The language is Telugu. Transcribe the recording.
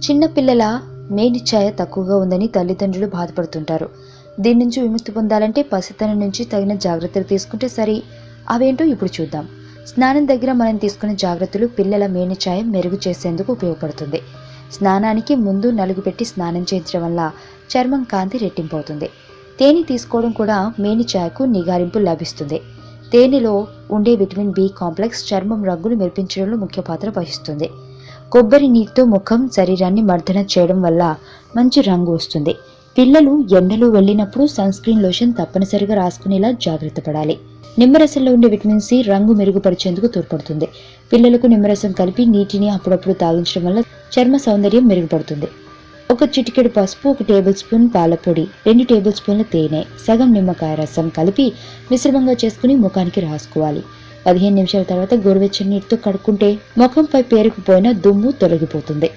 చిన్నపిల్లల మేనిఛాయ తక్కువగా ఉందని తల్లిదండ్రులు బాధపడుతుంటారు. దీని నుంచి విముక్తి పొందాలంటే పసితనం నుంచి తగిన జాగ్రత్తలు తీసుకుంటే సరి. అవేంటో ఇప్పుడు చూద్దాం. స్నానం దగ్గర మనం తీసుకునే జాగ్రత్తలు పిల్లల మేనిఛాయ మెరుగు చేసేందుకు ఉపయోగపడుతుంది. స్నానానికి ముందు నలుగు పెట్టి స్నానం చేయించడం వల్ల చర్మం కాంతి రెట్టింపు అవుతుంది. తేనె తీసుకోవడం కూడా మేనిఛాయకు నిగారింపు లభిస్తుంది. తేనెలో ఉండే విటమిన్ బి కాంప్లెక్స్ చర్మం రంగును మెరిపించడంలో ముఖ్య పాత్ర వహిస్తుంది. కొబ్బరి నీటితో ముఖం శరీరాన్ని మర్దన చేయడం వల్ల మంచి రంగు వస్తుంది. పిల్లలు ఎండలో వెళ్ళినప్పుడు సన్ స్క్రీన్ లోషన్ తప్పనిసరిగా రాసుకునేలా జాగ్రత్త పడాలి. నిమ్మరసంలో ఉండే విటమిన్ సి రంగు మెరుగుపరిచేందుకు తోడ్పడుతుంది. పిల్లలకు నిమ్మరసం కలిపి నీటిని అప్పుడప్పుడు తాగించడం వల్ల చర్మ సౌందర్యం మెరుగుపడుతుంది. ఒక చిటికెడు పసుపు, 1 టేబుల్ స్పూన్ పాలపొడి, 2 టేబుల్ స్పూన్ల తేనె, సగం నిమ్మకాయ రసం కలిపి మిశ్రమంగా చేసుకుని ముఖానికి రాసుకోవాలి. 15 నిమిషాల తర్వాత గోరువెచ్చని నీటితో కడుక్కుంటే ముఖంపై పేరుకుపోయిన దుమ్ము తొలగిపోతుంది.